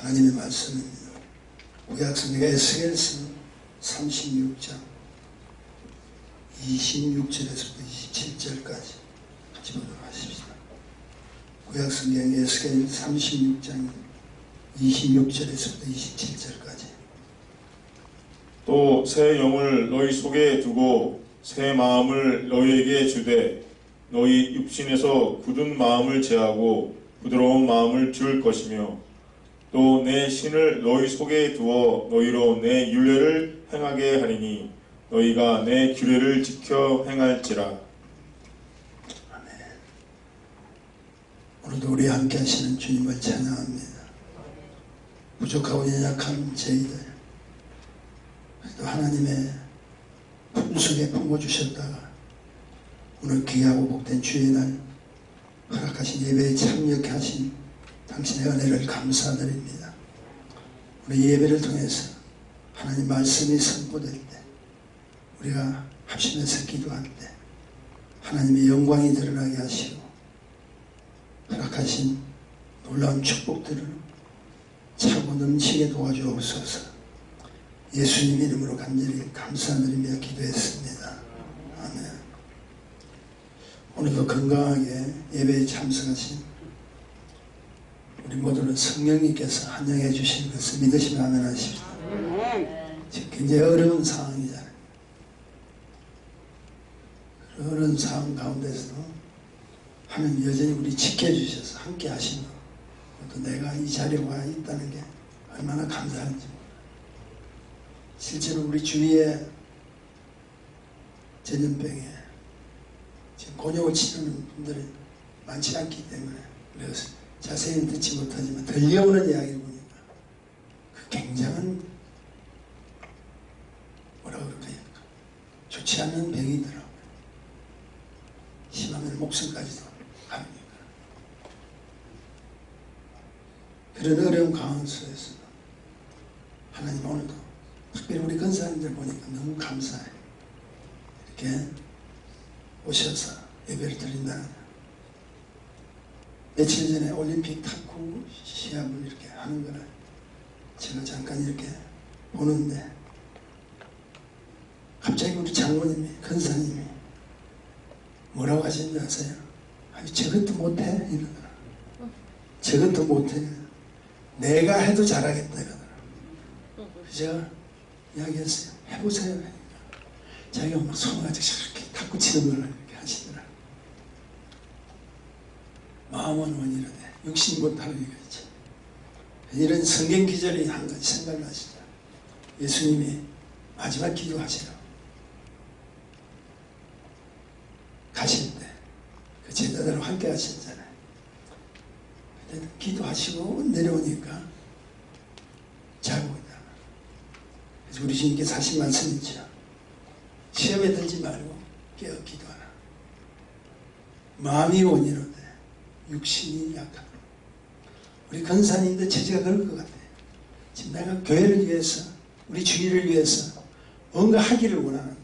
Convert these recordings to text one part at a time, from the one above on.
하나님의 말씀입니다. 구약성경 에스겔서 36장 26절에서부터 27절까지 같이 보도록 하십시다. 구약성경 에스겔 36장 26절에서부터 27절까지. 또 새 영을 너희 속에 두고 새 마음을 너희에게 주되 너희 육신에서 굳은 마음을 제하고 부드러운 마음을 줄 것이며 또 내 신을 너희 속에 두어 너희로 내 율례를 행하게 하리니 너희가 내 규례를 지켜 행할지라. 아멘. 오늘도 우리 함께 하시는 주님을 찬양합니다. 부족하고 연약한 저희들 또 하나님의 품속에 품어주셨다가 오늘 귀하고 복된 주의 날 허락하신 예배에 참여케 하신 당신의 은혜를 감사드립니다. 우리 예배를 통해서 하나님 말씀이 선포될 때 우리가 합심해서 기도할 때 하나님의 영광이 드러나게 하시고 허락하신 놀라운 축복들을 차고 넘치게 도와주옵소서. 예수님 이름으로 간절히 감사드리며 기도했습니다. 아멘. 오늘도 건강하게 예배에 참석하신 우리 모두는 성령님께서 환영해 주신 것을 믿으시면 아멘 하십시오. 지금 굉장히 어려운 상황이잖아요. 어려운 상황 가운데서도 하나님 여전히 우리 지켜주셔서 함께 하시는 또 내가 이 자리에 와 있다는 게 얼마나 감사한지 몰라요. 실제로 우리 주위에 전염병에 지금 곤욕을 치르는 분들이 많지 않기 때문에 그래서 자세히는 듣지 못하지만 들려오는 이야기를 보니까 그 굉장한 뭐라고 그럴까요? 좋지 않은 병이더라고요. 심하면 목숨까지도 갑니다. 그런 어려운 상황 속에서 하나님 오늘도 특별히 우리 근사님들 보니까 너무 감사해요. 이렇게 오셔서 예배를 드린다는. 며칠 전에 올림픽 탁구 시합을 이렇게 하는 거를 제가 잠깐 이렇게 보는데 갑자기 우리 장모님이 근사님이 뭐라고 하시는지 아세요? 아니 저것도 못해 이러더라. 저것도 못해. 내가 해도 잘하겠다 이러더라. 그래서 제가 이야기했어요. 해보세요. 하니까 자기가 막 손을 가지고 저렇게 탁구 치는 걸 이렇게 하시더라. 마음은 원이로되 육신 못하는 이가 있죠. 이런 성경 기절이 한 가지 생각나시죠. 예수님이 마지막 기도하시러 가실 때 그 제자들과 함께 하셨잖아요. 그때 기도하시고 내려오니까 자고 있다. 그래서 우리 주님께서 하신 말씀 있죠. 시험에 들지 말고 깨어 기도하라. 마음이 원이로되 육신이 약하다. 우리 권사님들 처지가 그럴 것 같아요. 지금 내가 교회를 위해서 우리 주의를 위해서 뭔가 하기를 원하는데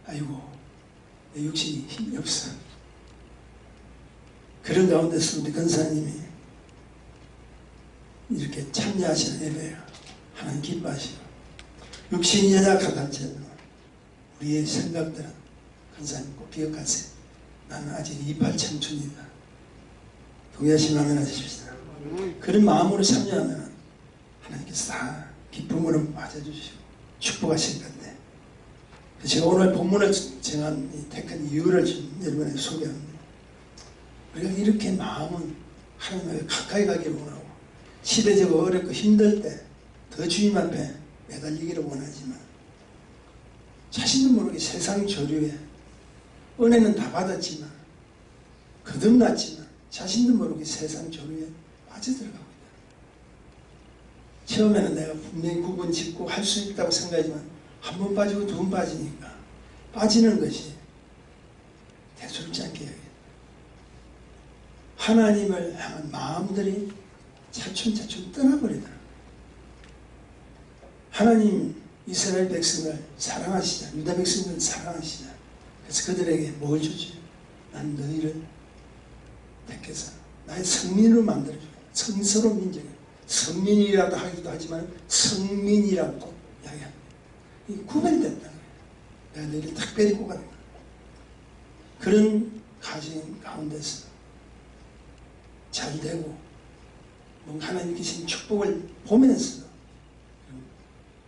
아이고 내 육신이 힘이 없어. 그런 가운데서 우리 권사님이 이렇게 참여하시는 예배를 하나님 기뻐하시고 육신이 연약하다 할지라도 우리의 생각들은 권사님 꼭 기억하세요. 나는 아직 이팔 청춘이다. 동의하시면 하면 하십시다. 그런 마음으로 참여하면 하나님께서 다 기쁨으로 맞아주시고 축복하실 건데 제가 오늘 본문을 정한 택한 이유를 여러분에게 소개합니다. 우리가 이렇게 마음은 하나님께 가까이 가기를 원하고 시대적으로 어렵고 힘들 때 더 주님 앞에 매달리기를 원하지만 자신도 모르게 세상 조류에 은혜는 다 받았지만 거듭났지만 자신도 모르게 세상 조류에 빠져들어가고 있다. 처음에는 내가 분명히 구분 짓고 할 수 있다고 생각하지만 한 번 빠지고 두 번 빠지니까 빠지는 것이 대수롭지 않게 여겨요. 하나님을 향한 마음들이 차츰차츰 떠나버리더라. 하나님 이스라엘 백성을 사랑하시자, 유다 백성을 사랑하시자. 그래서 그들에게 뭘 주지? 난 너희를 택해서 나의 성민으로 만들어줘요. 성스러운 민족이에요. 선민이라도 하기도 하지만 성민이라고 이야기합니다. 이 구별됐다는 거예요. 내가 너희를 특별히 꼽았다. 그런 가정 가운데서 잘 되고 하나님 계신 축복을 보면서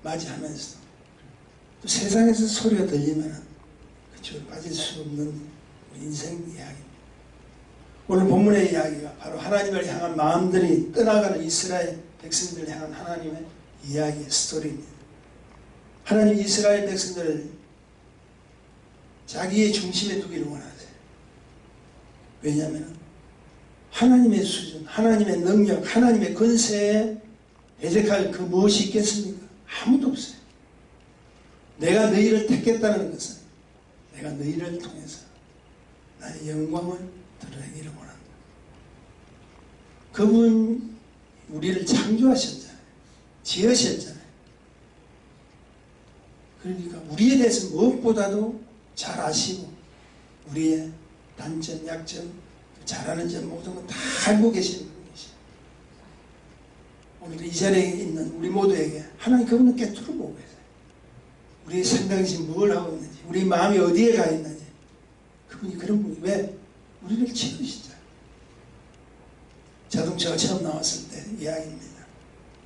맞이하면서 또 세상에서 소리가 들리면 그쪽으로 빠질 수 없는 인생 이야기입니다. 오늘 본문의 이야기가 바로 하나님을 향한 마음들이 떠나가는 이스라엘 백성들을 향한 하나님의 이야기의 스토리입니다. 하나님 이스라엘 백성들을 자기의 중심에 두기를 원하세요. 왜냐하면 하나님의 수준, 하나님의 능력, 하나님의 권세에 대적할 그 무엇이 있겠습니까? 아무도 없어요. 내가 너희를 택했다는 것은 내가 너희를 통해서 나의 영광을 드러내기를 원한다. 그분 우리를 창조하셨잖아요. 지으셨잖아요. 그러니까 우리에 대해서 무엇보다도 잘 아시고 우리의 단점, 약점, 잘하는 점 모든 건 다 알고 계시는 분이시죠. 오늘 이 자리에 있는 우리 모두에게 하나님 그분은 깨뚫어 보고 계세요. 우리의 생각이 지금 뭘 하고 있는지, 우리 마음이 어디에 가 있는지. 그분이 그런 분이 왜? 우리를 지으시잖아요. 자동차가 처음 나왔을 때 이야기입니다.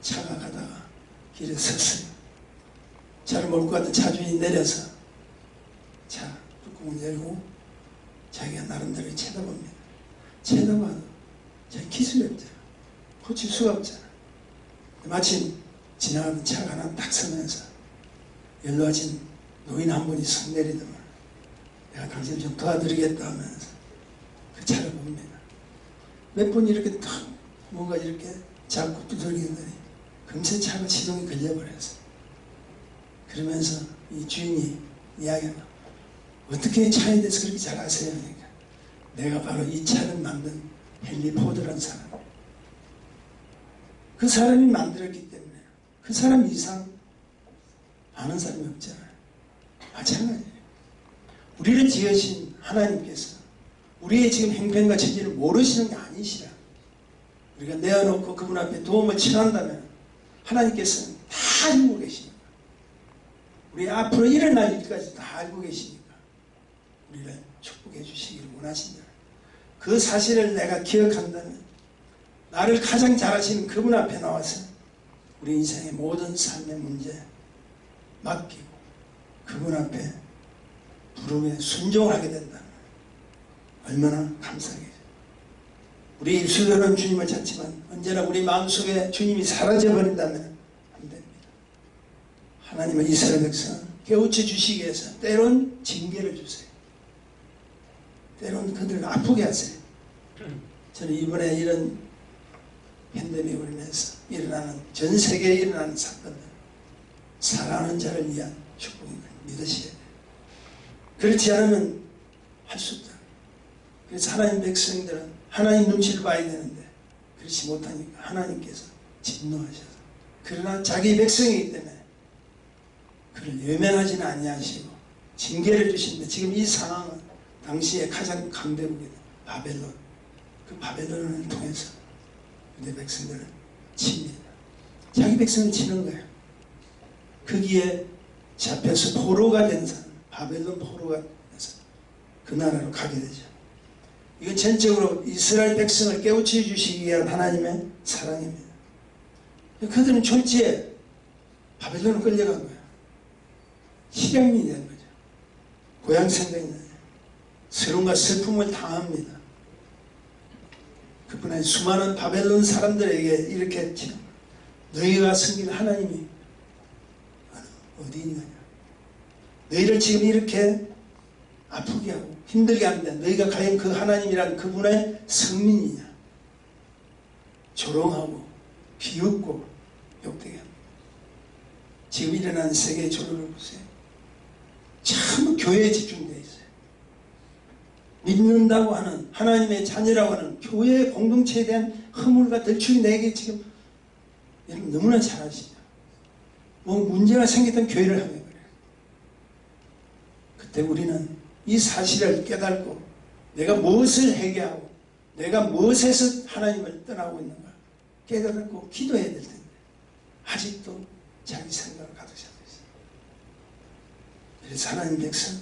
차가 가다가 길에 섰어요. 차를 몰고 갔던 차주인이 내려서 차 뚜껑을 열고 자기가 나름대로 쳐다봅니다. 쳐다봐도 자기 기술이 없잖아. 고칠 수가 없잖아. 마침 지나가는 차가 하나 딱 서면서 연로하신 노인 한 분이 석 내리더만 내가 당신을 좀 도와드리겠다 하면서 그 차를 봅니다. 몇 번 이렇게 탁 뭔가 이렇게 잡고 두들기더니 금세 차가 시동이 걸려버렸어요. 그러면서 이 주인이 이야기하면 어떻게 차에 대해서 그렇게 잘 아세요? 그러니까 내가 바로 이 차를 만든 헨리 포드라는 사람. 그 사람이 만들었기 때문에 그 사람 이상 아는 사람이 없잖아요. 마찬가지예요. 우리를 지으신 하나님께서 우리의 지금 행편과 처지를 모르시는 게 아니시라. 우리가 내어놓고 그분 앞에 도움을 청한다면 하나님께서는 다 알고 계시니까 우리 앞으로 일어날 일까지 다 알고 계시니까 우리를 축복해 주시기를 원하신다. 그 사실을 내가 기억한다면 나를 가장 잘 아시는 그분 앞에 나와서 우리 인생의 모든 삶의 문제 맡기고 그분 앞에 부름에 순종을 하게 된다면 얼마나 감사하겠어요. 우리 입술로는 주님을 찾지만 언제나 우리 마음속에 주님이 사라져버린다면 안 됩니다. 하나님은 이스라엘 백성을 깨우쳐 주시기 위해서 때론 징계를 주세요. 때론 그들을 아프게 하세요. 저는 이번에 이런 팬데믹으로 인해서 일어나는 전 세계에 일어나는 사건들 사랑하는 자를 위한 축복임을 믿으셔야 돼요. 그렇지 않으면 할 수 없다. 그래서 하나님 백성들은 하나님 눈치를 봐야 되는데 그렇지 못하니까 하나님께서 진노하셔서 그러나 자기 백성이기 때문에 그를 외면하지는 아니하시고 징계를 주시는데 지금 이 상황은 당시에 가장 강대국인 바벨론 그 바벨론을 통해서 내 백성들을 칩니다. 자기 백성을 치는 거예요. 거기에 잡혀서 포로가 된 사람 바벨론 포로가 돼서 그 나라로 가게 되죠. 이건 전적으로 이스라엘 백성을 깨우쳐 주시기 위한 하나님의 사랑입니다. 그들은 졸지에 바벨론으로 끌려간 거예요. 실형이 된 거죠. 고향 생각이 나요. 슬픔과 슬픔을 당합니다. 그뿐 수많은 바벨론 사람들에게 이렇게 했죠. 너희가 섬긴 하나님이 어디 있느냐. 너희를 지금 이렇게 아프게 하고 힘들게 하는데 너희가 과연 그 하나님이란 그분의 성민이냐. 조롱하고 비웃고 욕되게 합니다. 지금 일어나는 세계의 조롱을 보세요. 참 교회에 집중되어 있어요. 믿는다고 하는 하나님의 자녀라고 하는 교회의 공동체에 대한 허물과 덜출이 내게 지금 여러분 너무나 잘 아시죠. 뭐 문제가 생겼던 교회를 하면 그래요. 그때 우리는 이 사실을 깨닫고 내가 무엇을 회개하고 내가 무엇에서 하나님을 떠나고 있는가 깨달고 기도해야 될 텐데 아직도 자기 생각을 가득 차고 있어요. 그래서 하나님 백성,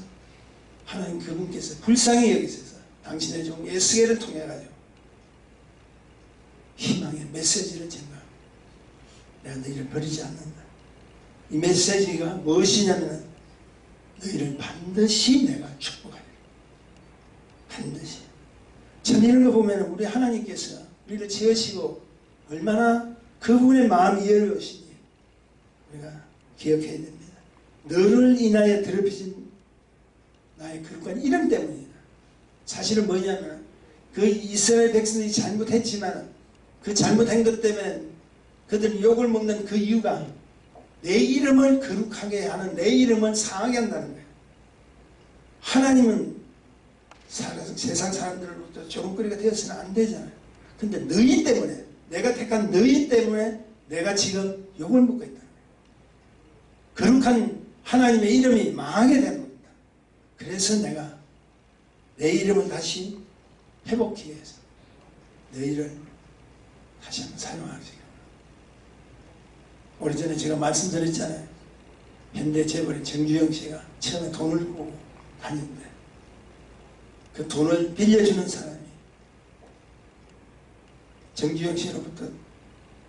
하나님 그분께서 불쌍히 여기셔서 당신의 종 에스겔을 통해 가지고 희망의 메시지를 전가. 내가 너희를 버리지 않는다. 이 메시지가 무엇이냐면 너희를 반드시 내가 축복하리라. 반드시. 전 이런 거 보면 우리 하나님께서 우리를 지으시고 얼마나 그분의 마음이 여려우시니 우리가 기억해야 됩니다. 너를 인하여 더럽혀진 나의 거룩한 이름 때문이다. 사실은 뭐냐면 그 이스라엘 백성들이 잘못했지만 그 잘못한 것 때문에 그들이 욕을 먹는 그 이유가 내 이름을 거룩하게 하는, 내 이름을 상하게 한다는 거예요. 하나님은 세상 사람들로부터 조롱거리가 되었으면 안 되잖아요. 근데 너희 때문에, 내가 택한 너희 때문에 내가 지금 욕을 먹고 있다는 거예요. 거룩한 하나님의 이름이 망하게 되는 겁니다. 그래서 내가 내 이름을 다시 회복하기 위해서 너희를 다시 한번 사용하시기 바랍니다. 오래전에 제가 말씀드렸잖아요. 현대 재벌인 정주영 씨가 처음에 돈을 보고 다녔는데 그 돈을 빌려주는 사람이 정주영 씨로부터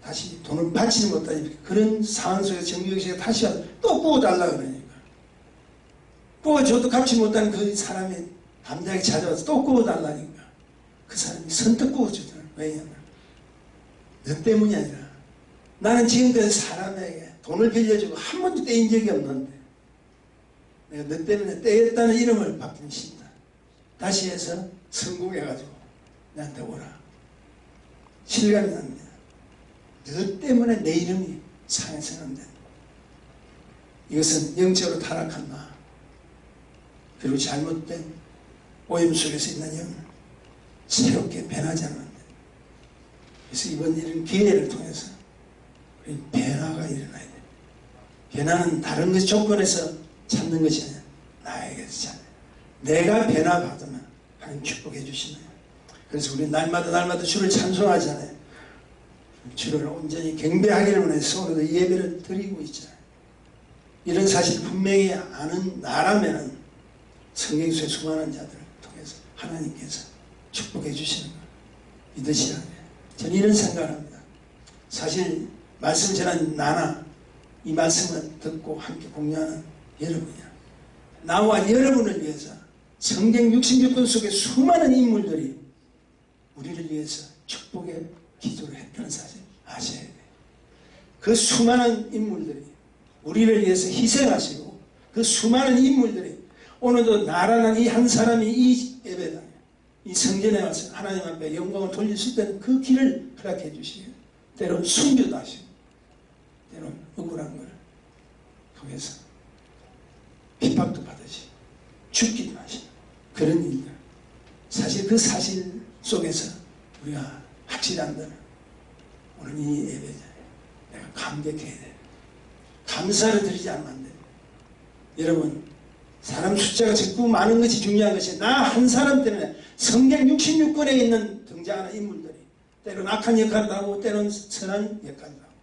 다시 돈을 받지는 못하니까 그런 상황 속에서 정주영 씨가 다시 와서 또 구워달라 그러니까 구워줘도 갚지 못하는 그 사람이 담대하게 찾아와서 또 구워달라니까 그 사람이 선뜻 구워주더라고요. 왜냐하면 너 때문이 아니라 나는 지금까지 사람에게 돈을 빌려주고 한 번도 떼인 적이 없는데 내가 너 때문에 떼였다는 이름을 받기는 싫다. 다시 해서 성공해가지고 나한테 오라. 실감이 납니다. 너 때문에 내 이름이 상해서는 안 된다. 이것은 영적으로 타락한 나 그리고 잘못된 오염 속에서 있는 영을 새롭게 변하지 않는다. 그래서 이번 이런 기회를 통해서 우리 변화가 일어나야 돼. 변화는 다른 것 조건에서 찾는 것이 아니라 나에게서 찾아야 돼. 내가 변화 받으면 하나님 축복해 주시는 거예요. 그래서 우리 날마다 주를 찬송하잖아요. 주를 온전히 경배하기를 원해서 오늘도 예배를 드리고 있잖아요. 이런 사실 분명히 아는 나라면은 성경 속의 수많은 자들을 통해서 하나님께서 축복해 주시는 걸 믿으시라는 거예요. 저는 이런 생각을 합니다. 사실 말씀 전한 나나 이 말씀을 듣고 함께 공유하는 여러분이야. 나와 여러분을 위해서 성경 66권 속에 수많은 인물들이 우리를 위해서 축복의 기도를 했다는 사실 아셔야 돼요. 그 수많은 인물들이 우리를 위해서 희생하시고 그 수많은 인물들이 오늘도 나라는 이 한 사람이 이 예배당에 이 성전에 와서 하나님 앞에 영광을 돌렸을 때는 그 길을 허락해 주시고 때로는 순교도 하시고 때로는 억울한 걸 통해서 핍박도 받으시고 죽기도 하시고 그런 일들 사실 그 사실 속에서 우리가 확실한다면 오늘 이 예배자에 내가 감격해야 돼. 감사를 드리지 않으면 안 돼. 여러분 사람 숫자가 적고 많은 것이 중요한 것이 나 한 사람 때문에 성경 66권에 있는 등장하는 인물들이 때로는 악한 역할도 하고 때로는 선한 역할도 하고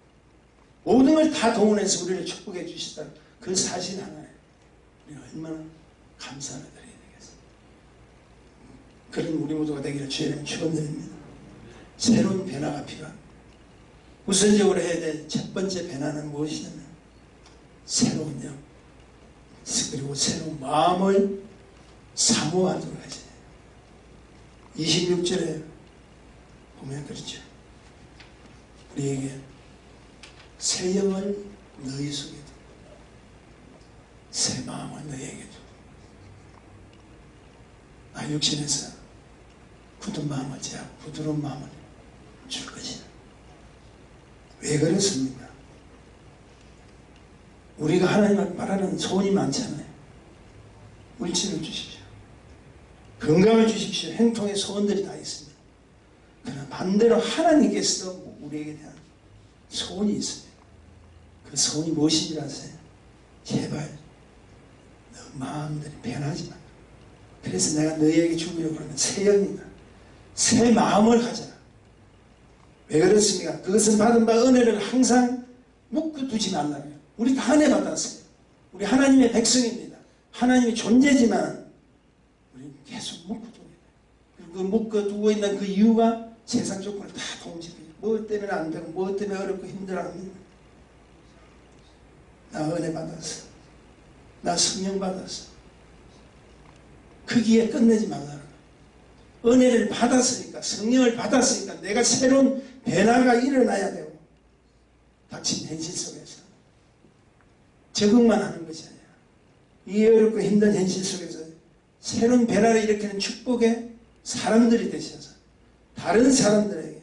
모든 걸 다 동원해서 우리를 축복해 주시다는 그 사실 하나에 우리가 얼마나 감사를 드려야 되겠습니까? 그런 우리 모두가 되기를 주의 이름으로 축원드립니다. 새로운 변화가 필요합니다. 우선적으로 해야 될 첫 번째 변화는 무엇이냐면 새로운 영 그리고 새로운 마음을 사모하도록 하죠. 26절에 보면 그렇죠. 우리에게 새 영을 너희 속에 두고 새 마음을 너희에게 두고 나 육신에서 굳은 마음을 제하고 부드러운 마음을 줄 것이다. 왜 그렇습니까? 우리가 하나님을 바라는 소원이 많잖아요. 물질을 주십시오. 건강을 주십시오. 행통의 소원들이 다 있습니다. 그러나 반대로 하나님께서도 우리에게 대한 소원이 있습니다. 그 소원이 무엇인지 아세요? 제발 너 마음들이 변하지 마. 그래서 내가 너희에게 주려고 하는 새 영이다. 새 마음을 가져라. 왜 그렇습니까? 그것은 받은 바 은혜를 항상 묶어두지 말라는 거예요. 우리 다 은혜 받았어요. 우리 하나님의 백성입니다. 하나님의 존재지만 우리는 계속 묶어두고 있어요. 그리고 그 묶어두고 있는 그 이유가 세상 조건을 다 동집해요. 뭐 때문에 안 되고 뭐 때문에 어렵고 힘들어합니다. 나 은혜 받았어. 나 성령 받았어. 거기에 끝내지 말라는 거예요. 은혜를 받았으니까, 성령을 받았으니까 내가 새로운 변화가 일어나야 되고, 닥친 현실 속에서 적응만 하는 것이 아니라 이 어렵고 힘든 현실 속에서 새로운 변화를 일으키는 축복의 사람들이 되셔서 다른 사람들에게,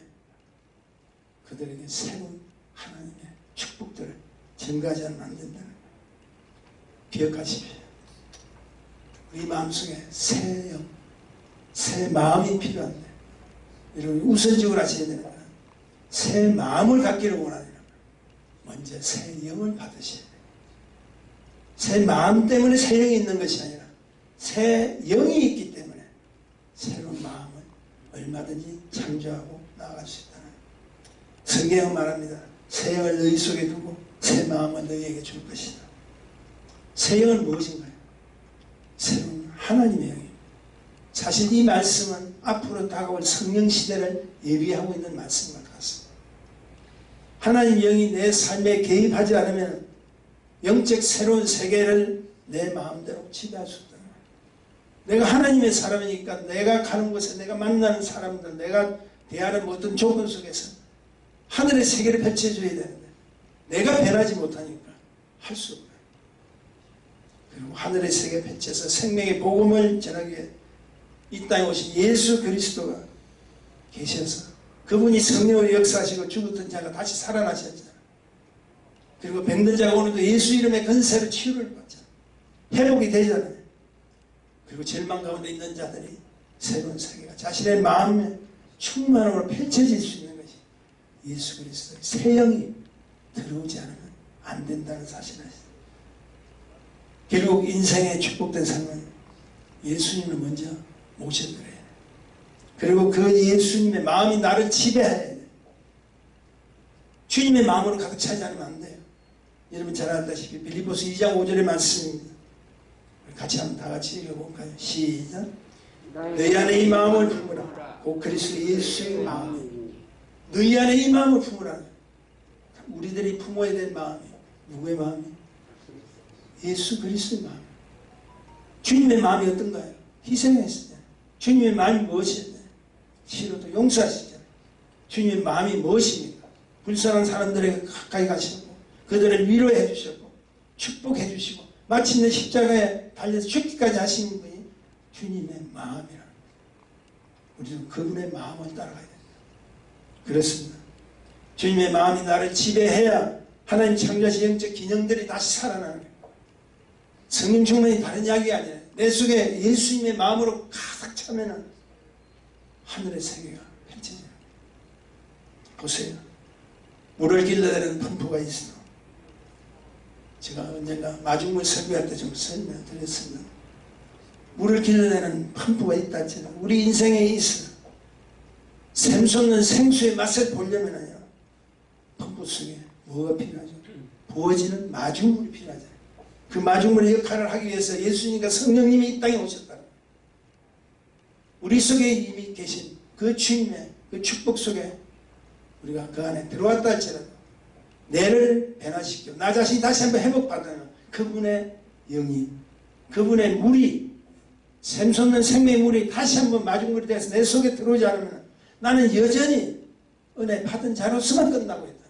그들에게 새로운 하나님의 축복들을 전가하지 않으면 안 된다는 거예요. 기억하십시오. 우리 마음속에 새 영, 새 마음이 필요한데, 여러분 우선적으로 하셔야 되는 거는 새 마음을 갖기를 원하니라 먼저 새 영을 받으셔야 돼요. 새 마음 때문에 새 영이 있는 것이 아니라 새 영이 있기 때문에 새로운 마음을 얼마든지 창조하고 나아갈 수 있다는 거예요. 성경은 말합니다. 새 영을 너희 속에 두고 새 마음을 너희에게 줄 것이다. 새 영은 무엇인가요? 새로운 하나님의 영입니다. 사실 이 말씀은 앞으로 다가올 성령 시대를 예비하고 있는 말씀과 같습니다. 하나님 영이 내 삶에 개입하지 않으면 영적 새로운 세계를 내 마음대로 지배할 수 없다는 거예요. 내가 하나님의 사람이니까 내가 가는 곳에 내가 만나는 사람들, 내가 대하는 모든 조건 속에서 하늘의 세계를 펼쳐줘야 되는데 내가 변하지 못하니까 할 수 없어요. 그리고 하늘의 세계 펼쳐서 생명의 복음을 전하기 위해 이 땅에 오신 예수 그리스도가 계셔서 그분이 성령으로 역사하시고 죽었던 자가 다시 살아나셨잖아요. 그리고 병든 자가 오늘도 예수 이름의 근세로 치유를 받잖아요. 회복이 되잖아요. 그리고 절망 가운데 있는 자들이 새로운 세계가 자신의 마음에 충만함으로 펼쳐질 수 있는 것이 예수 그리스도의 새 영이 들어오지 않으면 안 된다는 사실을 아시죠. 결국 인생의 축복된 삶은 예수님을 먼저 모셔드려야 돼요. 그리고 그 예수님의 마음이 나를 지배해야 돼요. 주님의 마음으로 가득 차지 않으면 안 돼요. 여러분 잘 알다시피 빌립보서 2장 5절의 말씀입니다. 같이 한번 다 같이 읽어볼까요? 시작. 너희 안에 이 마음을 품으라. 곧 그리스도 예수의 마음이. 너희 안에 이 마음을 품으라. 우리들이 품어야 될 마음이 누구의 마음이? 예수 그리스도의 마음. 주님의 마음이 어떤가요? 희생했잖아요. 주님의 마음이 무엇이었나요? 치료도 용서하시잖아요. 주님의 마음이 무엇입니까? 불쌍한 사람들에게 가까이 가시고 그들을 위로해 주셨고 축복해 주시고 마침내 십자가에 달려서 죽기까지 하시는 분이 주님의 마음이라. 우리는 그분의 마음을 따라가야 됩니다. 그렇습니다. 주님의 마음이 나를 지배해야 하나님 창조하신 영적 기능들이 다시 살아나는 거예요. 성령 충만이 다른 이야기가 아니에요. 내 속에 예수님의 마음으로 가득 차면은 하늘의 세계가 펼쳐져요. 보세요. 물을 길러내는 펌프가 있어. 제가 언젠가 마중물 설교할 때 좀 설명드렸습니다. 물을 길러내는 펌프가 있다 했잖아요. 우리 인생에 있어. 샘솟는 생수의 맛을 보려면요. 펌프 속에 뭐가 필요하죠? 부어지는 마중물이 필요하잖아요. 그 마중물의 역할을 하기 위해서 예수님과 성령님이 이 땅에 오셨다. 우리 속에 이미 계신 그 주님의 그 축복 속에 우리가 그 안에 들어왔다 할지라도 내를 변화시켜 나 자신이 다시 한번 회복받는 그분의 영이, 그분의 물이, 샘솟는 생명의 물이 다시 한번 마중물이 돼서 내 속에 들어오지 않으면 나는 여전히 은혜 받은 자로서만 끝나고 있다.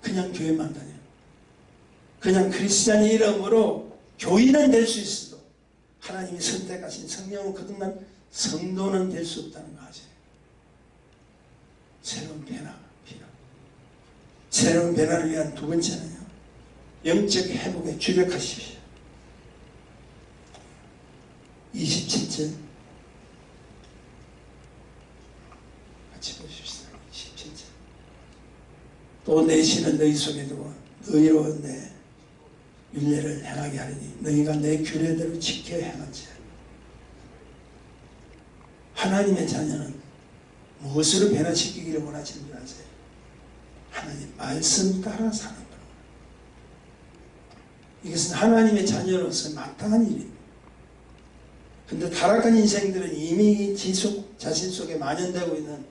그냥 교회만 다녀요. 그냥 크리스찬의 이름으로 교인은 될 수 있어도 하나님이 선택하신 성령으로 거듭난 성도는 될 수 없다는 거 아세요? 새로운 변화가 필요합니다. 새로운 변화를 위한 두 번째는요. 영적 회복에 주력하십시오. 27절 같이 보십시오. 27절 또 내 신은 너희 속에 두고 너희로 내 율례를 행하게 하리니 너희가 내 규례대로 지켜 행하지. 하나님의 자녀는 무엇으로 변화시키기를 원하시는 줄 아세요? 하나님 말씀 따라 사는 것. 이것은 하나님의 자녀로서 마땅한 일입니다. 근데 타락한 인생들은 이미 자신 속에 만연되고 있는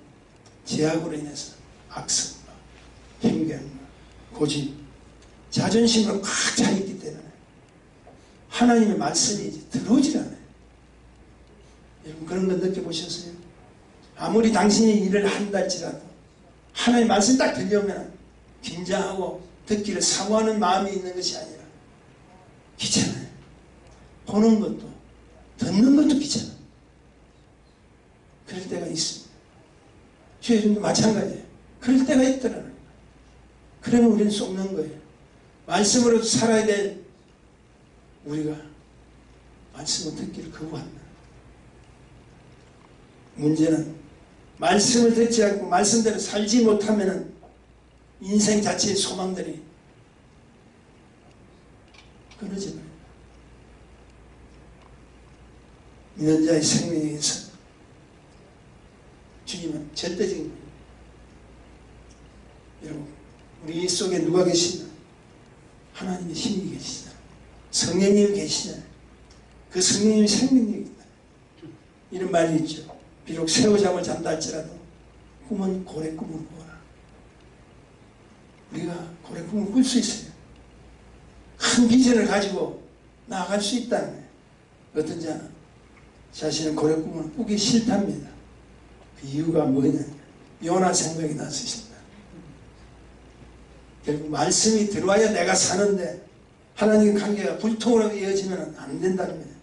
죄악으로 인해서 악성과 편견과 고집, 자존심으로 꽉 차 있기 때문에 하나님의 말씀이 이제 들어오질 않아요. 여러분 그런 거 느껴보셨어요? 아무리 당신이 일을 한다 할지라도 하나님의 말씀 딱 들려오면 긴장하고 듣기를 사모하는 마음이 있는 것이 아니라 귀찮아요. 보는 것도 듣는 것도 귀찮아요. 그럴 때가 있습니다. 주님도 마찬가지예요. 그럴 때가 있더라고요. 그러면 우리는 속는 거예요. 말씀으로 살아야 될 우리가 말씀을 듣기를 거부한다. 문제는 말씀을 듣지 않고 말씀대로 살지 못하면 인생 자체의 소망들이 끊어져 버려요. 믿는 자의 생명에서 주님은 절대적인 거예요. 여러분 우리 속에 누가 계시나? 하나님의 힘이 계시잖아요. 성령님이 계시잖아요. 그 성령님이 생명력이다. 이런 말이 있죠. 비록 새우잠을 잔다 할지라도 꿈은 고래 꿈을 꾸어라. 우리가 고래 꿈을 꿀 수 있어요. 큰 비전을 가지고 나아갈 수 있다는 거예요. 어떤 자는 자신은 고래 꿈을 꾸기 싫답니다. 그 이유가 뭐냐? 요나 생각이 났으십니다. 결국 말씀이 들어와야 내가 사는데 하나님 관계가 불통으로 이어지면 안 된다는 거예요.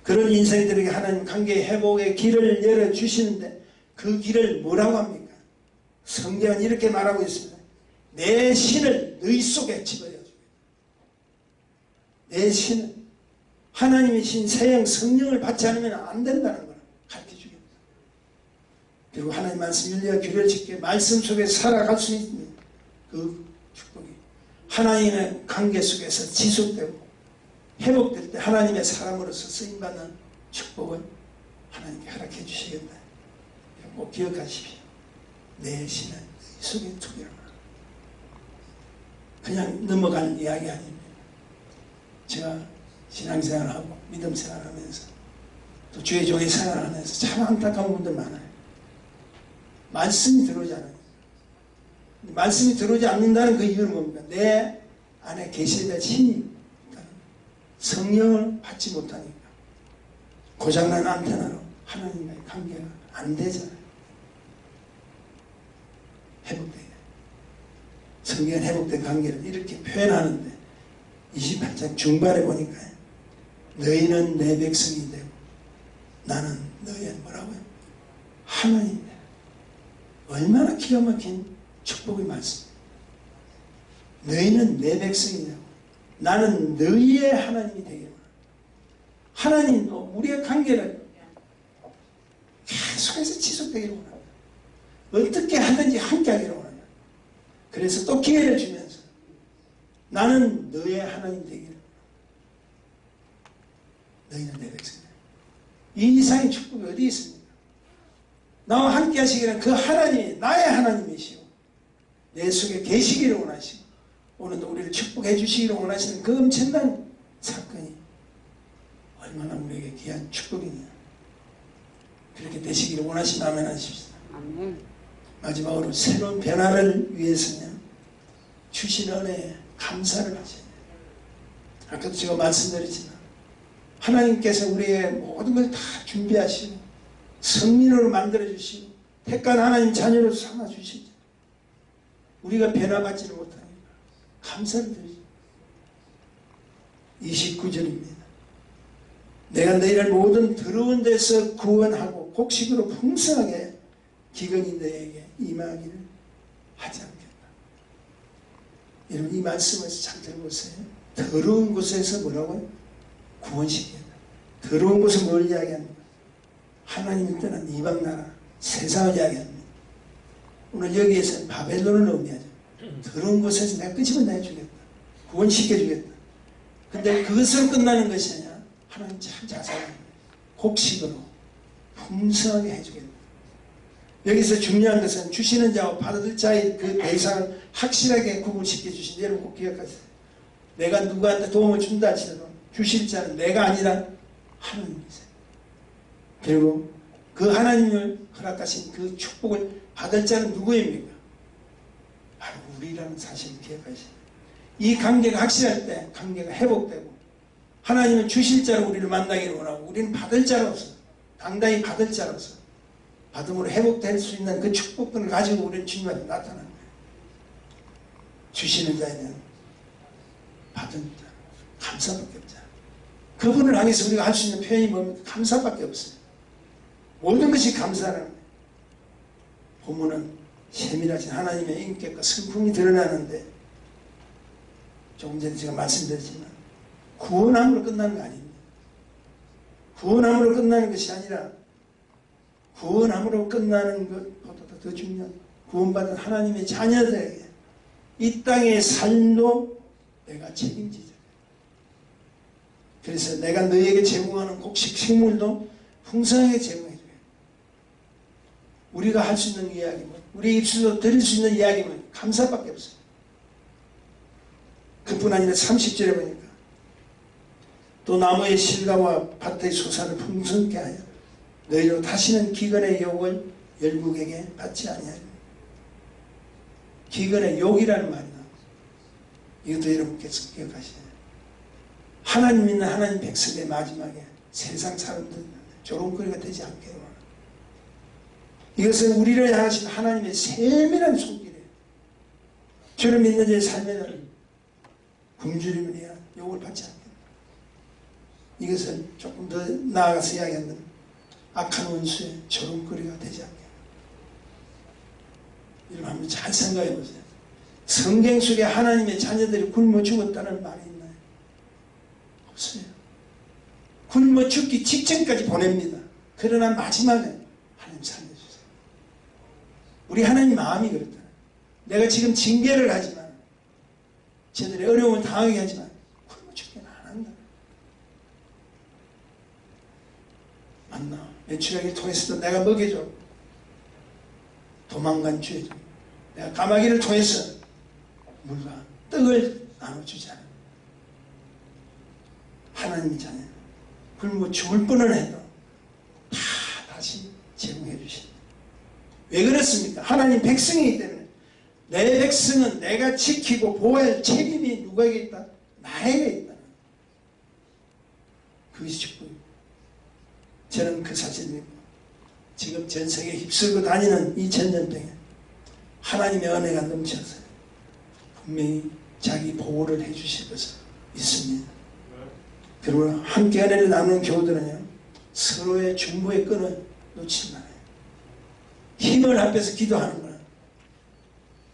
그런 인생들에게 하나님 관계 회복의 길을 열어주시는데 그 길을 뭐라고 합니까? 성경은 이렇게 말하고 있습니다. 내 신을 너희 속에 집어넣어주겠다. 내 신을 하나님의 신 세형 성령을 받지 않으면 안 된다는 걸 가르쳐주겠다. 그리고 하나님 말씀 윤리와 규례를 지켜 말씀 속에 살아갈 수 있는 그 축복이 하나님의 관계 속에서 지속되고 회복될 때 하나님의 사람으로서 쓰임받는 축복을 하나님께 허락해 주시겠다. 꼭 기억하십시오. 내 신은 이 속에 투기하라. 그냥 넘어갈 이야기 아닙니다. 제가 신앙생활하고 믿음생활하면서 또 주의 종의 생활하면서 참 안타까운 분들 많아요. 말씀이 들어오지 않아요. 말씀이 들어오지 않는다는 그 이유는 뭡니까? 내 안에 계시는 힘이 성령을 받지 못하니까 고장난 안테나로 하나님과의 관계가 안 되잖아요. 회복돼야 돼요. 성경은 회복된 관계를 이렇게 표현하는데 28장 중반에 보니까 너희는 내 백성이 되고 나는 너희의 뭐라고요? 하나님이다. 얼마나 기가 막힌 축복의 말씀. 너희는 내 백성이 되고 나는 너희의 하나님이 되기를 원한다. 하나님도 우리의 관계를 계속해서 지속되기를 원한다. 어떻게 하든지 함께하기를 원한다. 그래서 또 기회를 주면서 나는 너의 하나님 되기를 원한다. 너희는 내 백성이다. 이 이상의 축복이 어디 있습니까? 나와 함께 하시기는 그 하나님이 나의 하나님이시오. 내 속에 계시기를 원하시고 오늘도 우리를 축복해 주시기를 원하시는 그 엄청난 사건이 얼마나 우리에게 귀한 축복이냐. 그렇게 되시기를 원하시면 아멘 하십시오. 아멘. 마지막으로 새로운 변화를 위해서는 주신 은혜에 감사를 하셔야 돼요. 아까도 제가 말씀드렸지만 하나님께서 우리의 모든 걸 다 준비하시고 성민으로 만들어주시고 택한 하나님 자녀로 삼아주시죠. 우리가 변화받지를 못하니까 감사를 드리죠. 29절입니다. 내가 너희를 모든 더러운 데서 구원하고 곡식으로 풍성하게 기근이 너희에게 임하기를 하지 않겠다. 여러분 이 말씀을 잘 들어보세요. 더러운 곳에서 뭐라고요? 구원시키겠다. 더러운 곳은 뭘 이야기합니까? 하나님이 떠난 이방나라 세상을 이야기합니다. 오늘 여기에서는 바벨론을 의미하죠. 더러운 곳에서 내가 끄집어내주겠다. 구원시켜주겠다. 근데 그것으로 끝나는 것이 아니라 하나님 참 자세합니다. 곡식으로 풍성하게 해주겠다. 여기서 중요한 것은 주시는 자와 받을 자의 그 대상을 확실하게 구분시켜 주신 여러분 꼭 기억하세요. 내가 누구한테 도움을 준다 할지라도 주실 자는 내가 아니라 하나님이세요. 그리고 그 하나님을 허락하신 그 축복을 받을 자는 누구입니까? 바로 우리라는 사실을 기억하시죠. 이 관계가 확실할 때 관계가 회복되고 하나님은 주실 자로 우리를 만나기를 원하고 우리는 받을 자로서 당당히 받을 자로서 받음으로 회복될 수 있는 그 축복들을 가지고 우리는 주님 앞에 나타나는 거예요. 주시는 자에는 받은 자, 감사밖에 없잖아. 그분을 향해서 우리가 할 수 있는 표현이 뭡니까? 감사밖에 없어요. 모든 것이 감사라는 거예요. 본문은 세밀하신 하나님의 인격과 성품이 드러나는데 조금 전에 제가 말씀드렸지만 구원함으로 끝나는 거 아닙니다. 구원함으로 끝나는 것이 아니라 구원함으로 끝나는 것보다 더 중요한 구원받은 하나님의 자녀들에게 이 땅의 삶도 내가 책임지자. 그래서 내가 너희에게 제공하는 곡식 식물도 풍성하게 제공해줘요. 우리가 할 수 있는 이야기는 우리 입술로 드릴 수 있는 이야기는 감사밖에 없어요. 그뿐 아니라 30절에 보니까 또 나무의 실과와 밭의 소산을 풍성케 하여 너희로 다시는 기근의 욕을 열국에게 받지 아니하리라. 기근의 욕이라는 말이 나옵니다. 이것도 여러분께서 기억하셔야 돼요. 하나님 있는 하나님 백성의 마지막에 세상 사람들은 조롱거리가 되지 않게 원합니다. 이것은 우리를 향하신 하나님의 세밀한 손길이에요. 주를 믿는 자의 삶에는 굶주림을 해야 욕을 받지 않겠다. 이것을 조금 더 나아가서 이야기하면 악한 원수의 조롱거리가 되지 않게. 여러분 한번 잘 생각해 보세요. 성경 속에 하나님의 자녀들이 굶어 죽었다는 말이 있나요? 없어요. 굶어 죽기 직전까지 보냅니다. 그러나 마지막에 하나님 살려주세요. 우리 하나님 마음이 그렇다. 내가 지금 징계를 하지만 쟤들의 어려움을 당하게 하지만 굶어 죽기는 안 한다. 맞나? 매출하기를 통해서도 내가 먹여줘. 도망간 죄. 내가 까마귀를 통해서 물과 떡을 나눠주잖아. 하나님의 자녀. 굶어 죽을 뻔을 해도 다 다시 제공해 주신다. 왜 그렇습니까? 하나님 백성이기 때문에 내 백성은 내가 지키고 보호할 책임이 누구에게 있다? 나에게 있다. 그것이 축복입니다. 저는 그 사실을 믿고 지금 전 세계에 휩쓸고 다니는 2000년대에 하나님의 은혜가 넘쳐서요. 분명히 자기 보호를 해주실 것을 믿습니다. 그리고 함께 은혜를 나누는 교우들은요, 서로의 중보의 끈을 놓치지 말아요. 힘을 합해서 기도하는 거는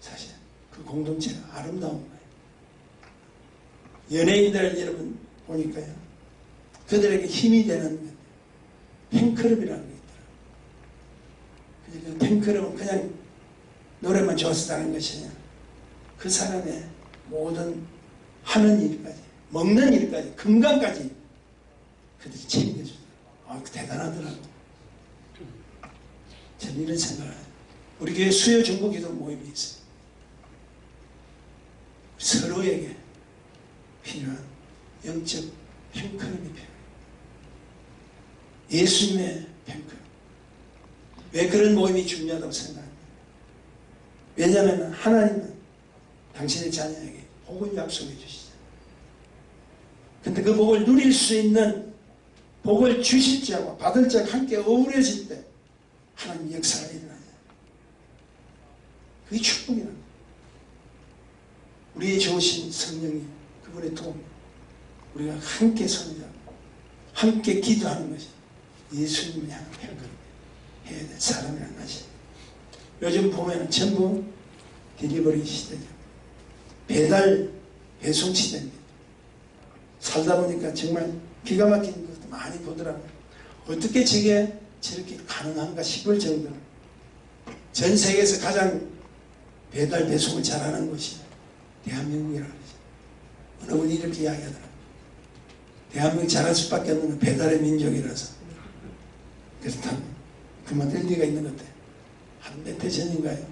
사실 그 공동체가 아름다운 거예요. 연예인들 여러분 보니까요, 그들에게 힘이 되는 팬클럽이라는 게 있더라고요. 그 팬클럽은 그냥 노래만 좋아서 다는 것이 아니라 그 사람의 모든 하는 일까지, 먹는 일까지, 건강까지 그들이 책임져주더라고요. 아, 대단하더라고요. 저는 이런 생각을 해요. 우리 교회 수요 중보기도 모임이 있어요. 서로에게 필요한 영적 팬클럽이 필요해요. 예수님의 팬클럽. 왜 그런 모임이 중요하다고 생각합니다. 왜냐하면 하나님은 당신의 자녀에게 복을 약속해 주시죠. 근데 그 복을 누릴 수 있는, 복을 주실 자와 받을 자가 함께 어우러질 때 하나님 역사가 일어나요. 그게 축복이라는 거예요. 우리의 좋으신 성령이 그분의 도움, 우리가 함께 손을 잡고 함께 기도하는 것이 예수님을 향한 팬클럽 해야 될 사람이라는 것이. 요즘 보면 전부 딜리버리 시대죠. 배달 배송 시대입니다. 살다 보니까 정말 기가 막힌 것도 많이 보더라고요. 어떻게 저게 저렇게 가능한가 싶을 정도로 전 세계에서 가장 배달 배송을 잘하는 곳이 대한민국이라고 그러죠. 어느 분이 이렇게 이야기하더라고요. 대한민국이 잘할 수밖에 없는 건 배달의 민족이라서. 그렇다면 그만둘 리가 있는 것 같아요. 한 몇 해 전인가요?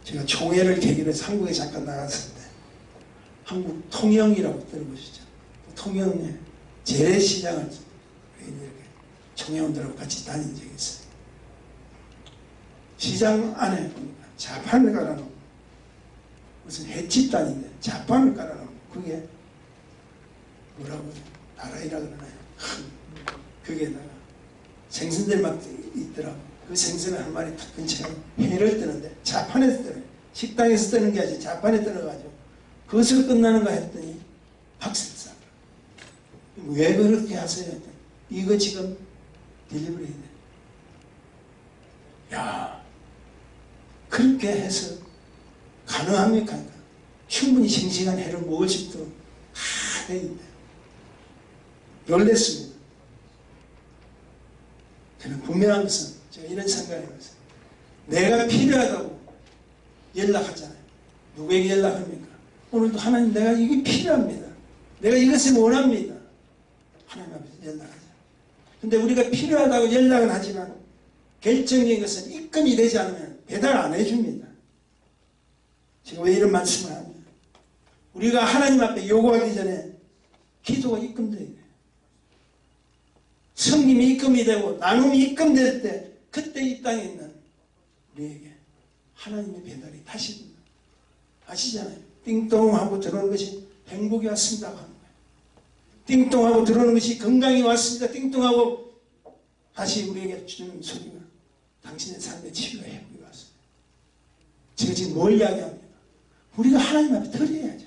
제가 총회를 계기로 해서 한국에 잠깐 나갔을 때 한국 통영이라고 들어보시죠? 통영에 재래시장을 이렇게 총회원들하고 같이 다닌 적이 있어요. 시장 안에 보니까 자판을 깔아놓고 무슨 횟집단인데 자판을 깔아놓고 그게 뭐라고 나라이라 그러나요? 거기에다가 생선들 막 있더라고. 그 생선을 한 마리 탁 근처에 회를 뜨는데 자판에서 뜨는 식당에서 뜨는 게 아니라 자판에 뜨어가지고 그것을 끝나는가 했더니 박수를 쏴. 왜 그렇게 하세요? 했더니 이거 지금 딜리버리 해야 돼. 야, 그렇게 해서 가능합니까? 충분히 싱싱한 회를 먹을 수 있도록 다 돼 있대. 놀랬습니다. 저는 분명한 것은 제가 이런 생각을 해봤어요. 내가 필요하다고 연락하잖아요. 누구에게 연락합니까? 오늘도 하나님 내가 이게 필요합니다. 내가 이것을 원합니다. 하나님 앞에서 연락하죠. 근데 우리가 필요하다고 연락은 하지만 결정적인 것은 입금이 되지 않으면 배달 안 해줍니다. 제가 왜 이런 말씀을 합니까? 우리가 하나님 앞에 요구하기 전에 기도가 입금돼야 돼요. 성님이 입금이 되고 나눔이 입금될 때 그때 이 땅에 있는 우리에게 하나님의 배달이 다시 됩니다. 아시잖아요. 띵동하고 들어오는 것이 행복이 왔습니다 하는 거예요. 띵동하고 들어오는 것이 건강이 왔습니다. 띵동하고 다시 우리에게 주는 소리가 당신의 삶의 치유와 행복이 왔습니다. 제가 지금 뭘 이야기합니까? 우리가 하나님 앞에 드려야죠.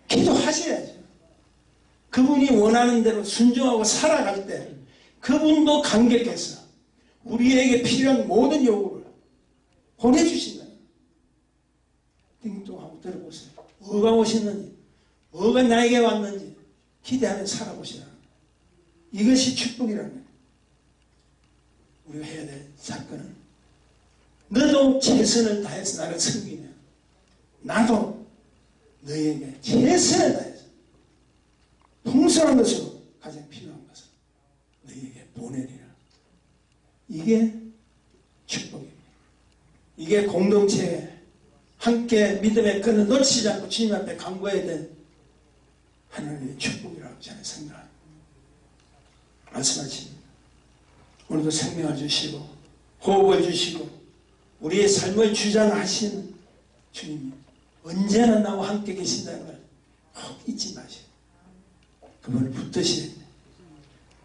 기도하셔야죠. 그분이 원하는 대로 순종하고 살아갈 때 그분도 감격해서 우리에게 필요한 모든 요구를 보내주신다. 띵동하고 들어보세요. 뭐가 오셨는지, 뭐가 나에게 왔는지 기대하며 살아보시라. 이것이 축복이라는 거예요. 우리가 해야 될 사건은 너도 최선을 다해서 나를 섬기면 나도 너에게 최선을 다해서 풍성한 것으로 가장 필요한 것을 너에게 보내리라. 이게 축복입니다. 이게 공동체에 함께 믿음의 끈을 놓치지 않고 주님 앞에 간구해야 될 하나님의 축복이라고 저는 생각합니다. 말씀하십니다. 오늘도 생명을 주시고 호흡을 주시고 우리의 삶을 주장하시는 주님이 언제나 나와 함께 계신다는 걸 꼭 잊지 마시고 그분을 붙드셔야 돼요.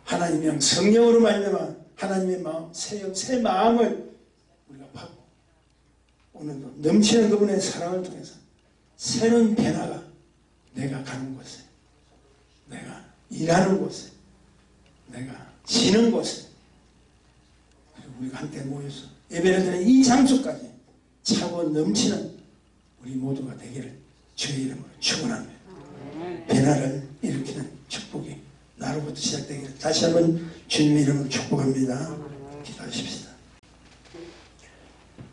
하나님의 성령으로 말미암아 하나님의 마음, 새 마음을 우리가 받고 오늘도 넘치는 그분의 사랑을 통해서 새로운 변화가 내가 가는 곳에, 내가 일하는 곳에, 내가 쉬는 곳에 그리고 우리가 함께 모여서 예배를 드리는 이 장소까지 차고 넘치는 우리 모두가 되기를 주의 이름으로 축원합니다. 변화를 일으키는 축복이 나로부터 시작되기를 다시 한번 주님의 이름으로 축복합니다. 기도하십시다.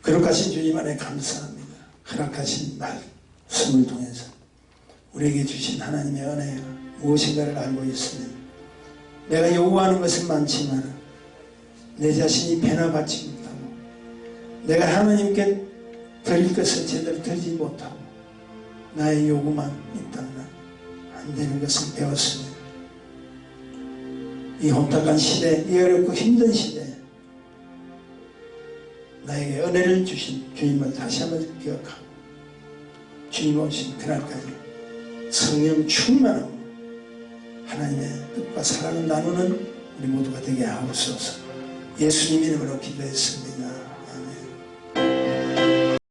거룩하신 주님 안에 감사합니다. 허락하신 말씀을 통해서 우리에게 주신 하나님의 은혜가 무엇인가를 알고 있으니 내가 요구하는 것은 많지만 내 자신이 변화받지 못하고 내가 하나님께 드릴 것을 제대로 드리지 못하고 나의 요구만 있다면 안 되는 것을 배웠습니다. 이 혼탁한 시대, 이 어렵고 힘든 시대에 나에게 은혜를 주신 주님을 다시 한번 기억하고 주님 오신 그날까지 성령 충만하고 하나님의 뜻과 사랑을 나누는 우리 모두가 되게 하옵소서. 예수님 이름으로 기도했습니다.